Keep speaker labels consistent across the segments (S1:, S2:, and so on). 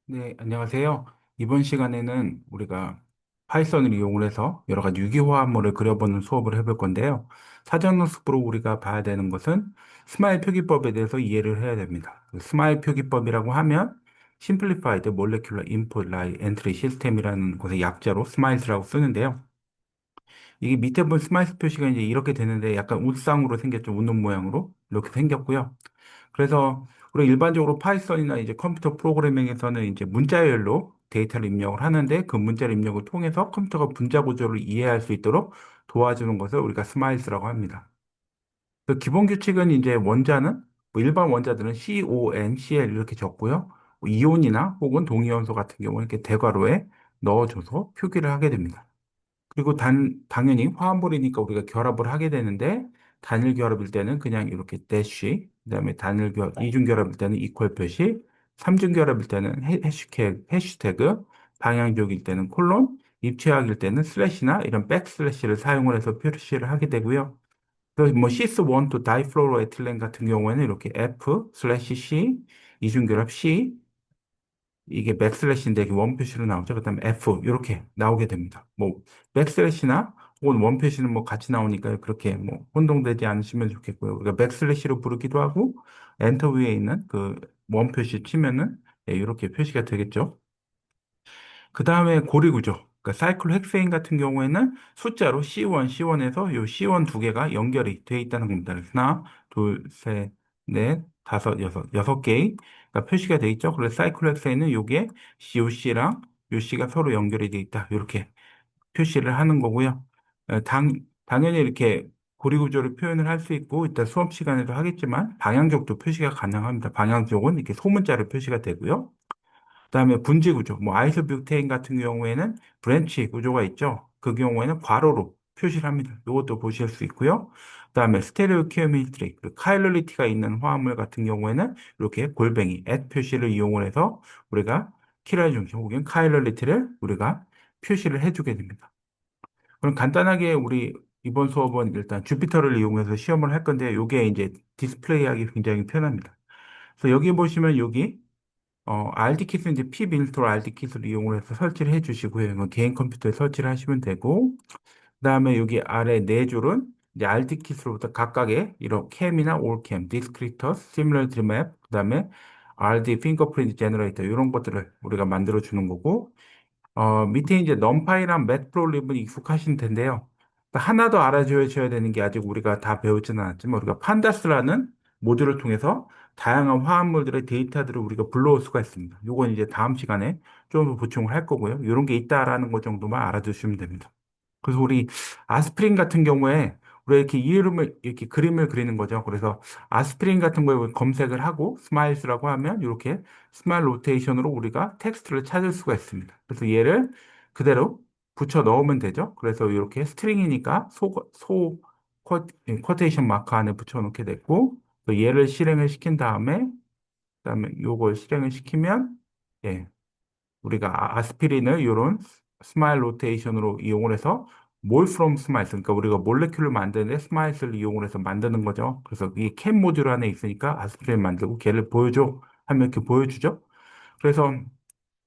S1: 네, 안녕하세요. 이번 시간에는 우리가 파이썬을 이용을 해서 여러 가지 유기화합물을 그려보는 수업을 해볼 건데요. 사전학습으로 우리가 봐야 되는 것은 스마일 표기법에 대해서 이해를 해야 됩니다. 그 스마일 표기법이라고 하면 Simplified Molecular Input Line Entry System이라는 것의 약자로 스마일스라고 쓰는데요. 이게 밑에 본 스마일 표시가 이제 이렇게 되는데 약간 웃상으로 생겼죠. 웃는 모양으로 이렇게 생겼고요. 그래서 우리 일반적으로 파이썬이나 이제 컴퓨터 프로그래밍에서는 이제 문자열로 데이터를 입력을 하는데 그 문자를 입력을 통해서 컴퓨터가 분자 구조를 이해할 수 있도록 도와주는 것을 우리가 스마일스라고 합니다. 그 기본 규칙은 이제 원자는 뭐 일반 원자들은 CON, CL 이렇게 적고요. 뭐 이온이나 혹은 동위원소 같은 경우는 이렇게 대괄호에 넣어줘서 표기를 하게 됩니다. 그리고 당연히 화합물이니까 우리가 결합을 하게 되는데, 단일 결합일 때는 그냥 이렇게 대쉬, 그다음에 이중 결합일 때는 이퀄 표시, 삼중 결합일 때는 해시태그, 방향족일 때는 콜론, 입체학일 때는 슬래시나 이런 백슬래시를 사용을 해서 표시를 하게 되고요. 그래서 뭐 시스1 또 다이플로로에틸렌 같은 경우에는 이렇게 F 슬래시 C, 이중 결합 C, 이게 백슬래시인데 이게 원 표시로 나오죠. 그다음에 F 이렇게 나오게 됩니다. 뭐 백슬래시나 혹은 원 표시는 뭐 같이 나오니까 그렇게 뭐 혼동되지 않으시면 좋겠고요. 우리가 백슬래시로 부르기도 하고 엔터 위에 있는 그 원 표시 치면은 이렇게 표시가 되겠죠. 그 다음에 고리구조. 그러니까 사이클 헥세인 같은 경우에는 숫자로 C1, C1에서 요 C1 두 개가 연결이 돼 있다는 겁니다. 그래서 하나, 둘, 셋, 넷, 다섯, 여섯 개의 그러니까 표시가 돼 있죠. 그래서 사이클 헥세인은 요게 요 C랑 요 C가 서로 연결이 돼 있다. 이렇게 표시를 하는 거고요. 당연히 이렇게 고리구조를 표현을 할 수 있고, 이따 수업 시간에도 하겠지만, 방향족도 표시가 가능합니다. 방향족은 이렇게 소문자로 표시가 되고요. 그다음에 분지 구조, 뭐 아이소뷰테인 같은 경우에는 브랜치 구조가 있죠. 그 경우에는 괄호로 표시를 합니다. 이것도 보실 수 있고요. 그다음에 스테레오키오메트리, 그 카일러리티가 있는 화합물 같은 경우에는 이렇게 골뱅이, 표시를 이용을 해서 우리가 킬할 중심 혹은 카일러리티를 우리가 표시를 해주게 됩니다. 그럼 간단하게 우리 이번 수업은 일단 주피터를 이용해서 시험을 할 건데 이게 이제 디스플레이하기 굉장히 편합니다. 그래서 여기 보시면 여기 RD킷은 이제 p밀도로 RD킷을 이용을 해서 설치를 해 주시고요. 이건 개인 컴퓨터에 설치를 하시면 되고, 그다음에 여기 아래 네 줄은 이제 RD킷으로부터 각각의 이런 캠이나 올캠, 디스크리터스, 시뮬러티 맵, 그다음에 RD 핑거프린트 제너레이터 이런 것들을 우리가 만들어 주는 거고, 밑에 이제 넘파이랑 매트플로립은 익숙하신 텐데요. 하나 더 알아줘야 되는 게 아직 우리가 다 배우지는 않았지만 우리가 판다스라는 모듈을 통해서 다양한 화합물들의 데이터들을 우리가 불러올 수가 있습니다. 요건 이제 다음 시간에 좀 더 보충을 할 거고요. 이런 게 있다라는 것 정도만 알아두시면 됩니다. 그래서 우리 아스피린 같은 경우에 우리가 이렇게 이름을 이렇게 그림을 그리는 거죠. 그래서 아스피린 같은 거에 검색을 하고 스마일스라고 하면 이렇게 스마일 로테이션으로 우리가 텍스트를 찾을 수가 있습니다. 그래서 얘를 그대로 붙여 넣으면 되죠. 그래서 이렇게 스트링이니까 쿼테이션 마크 안에 붙여 놓게 됐고 또 얘를 실행을 시킨 다음에 그다음에 요걸 실행을 시키면 예, 우리가 아스피린을 이런 스마일 로테이션으로 이용을 해서 몰 프롬 스마일스, 그러니까 우리가 몰레큘을 만드는데 스마일스를 이용을 해서 만드는 거죠. 그래서 이 캠 모듈 안에 있으니까 아스피린 만들고 걔를 보여줘 하면 이렇게 보여주죠. 그래서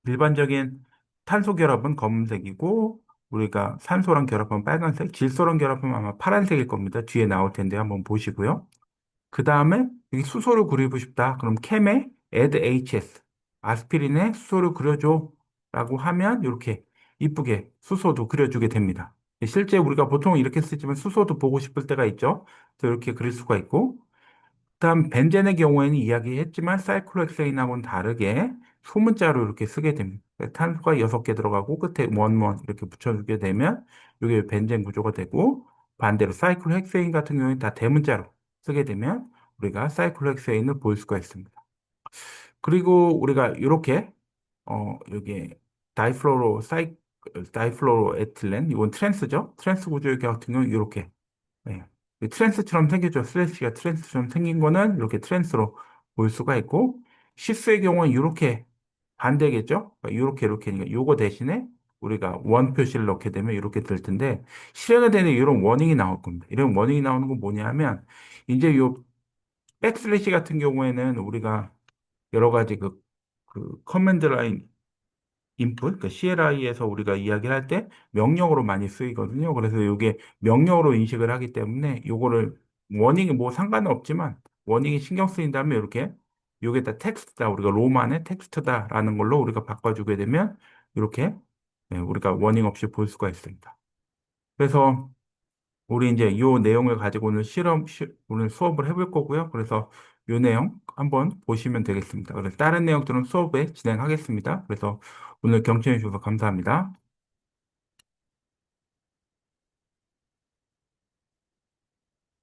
S1: 일반적인 탄소 결합은 검은색이고 우리가 산소랑 결합하면 빨간색, 질소랑 결합하면 아마 파란색일 겁니다. 뒤에 나올 텐데 한번 보시고요. 그 다음에 여기 수소를 그리고 싶다. 그럼 캠에 add HS, 아스피린에 수소를 그려줘. 라고 하면 이렇게 이쁘게 수소도 그려주게 됩니다. 실제 우리가 보통 이렇게 쓰지만 수소도 보고 싶을 때가 있죠. 그래서 이렇게 그릴 수가 있고. 그다음 벤젠의 경우에는 이야기했지만 사이클로헥세인하고는 다르게 소문자로 이렇게 쓰게 됩니다. 탄소가 6개 들어가고 끝에 원원 이렇게 붙여주게 되면 이게 벤젠 구조가 되고 반대로 사이클로헥세인 같은 경우에는 다 대문자로 쓰게 되면 우리가 사이클로헥세인을 볼 수가 있습니다. 그리고 우리가 이렇게 여기 다이플로로 에틸렌 이건 트랜스죠. 트랜스 구조의 같은 경우 이렇게 네. 이 트랜스처럼 생겼죠. 슬래시가 트랜스처럼 생긴 거는 이렇게 트랜스로 볼 수가 있고, 시스의 경우는 이렇게 반대겠죠? 이렇게 요거 대신에 우리가 원 표시를 넣게 되면 이렇게 될 텐데, 실행을 되는 이런 워닝이 나올 겁니다. 이런 워닝이 나오는 건 뭐냐 하면, 이제 요 백슬래시 같은 경우에는 우리가 여러 가지 그 그 커맨드 라인 인풋, 그러니까 CLI에서 우리가 이야기를 할 때 명령어로 많이 쓰이거든요. 그래서 이게 명령어로 인식을 하기 때문에 요거를 워닝이 뭐 상관은 없지만 워닝이 신경 쓰인다면 이렇게 요게 다 텍스트다. 우리가 로만의 텍스트다라는 걸로 우리가 바꿔주게 되면 이렇게 우리가 워닝 없이 볼 수가 있습니다. 그래서 우리 이제 이 내용을 가지고 오늘 수업을 해볼 거고요. 그래서 이 내용 한번 보시면 되겠습니다. 그래서 다른 내용들은 수업에 진행하겠습니다. 그래서 오늘 경청해 주셔서 감사합니다.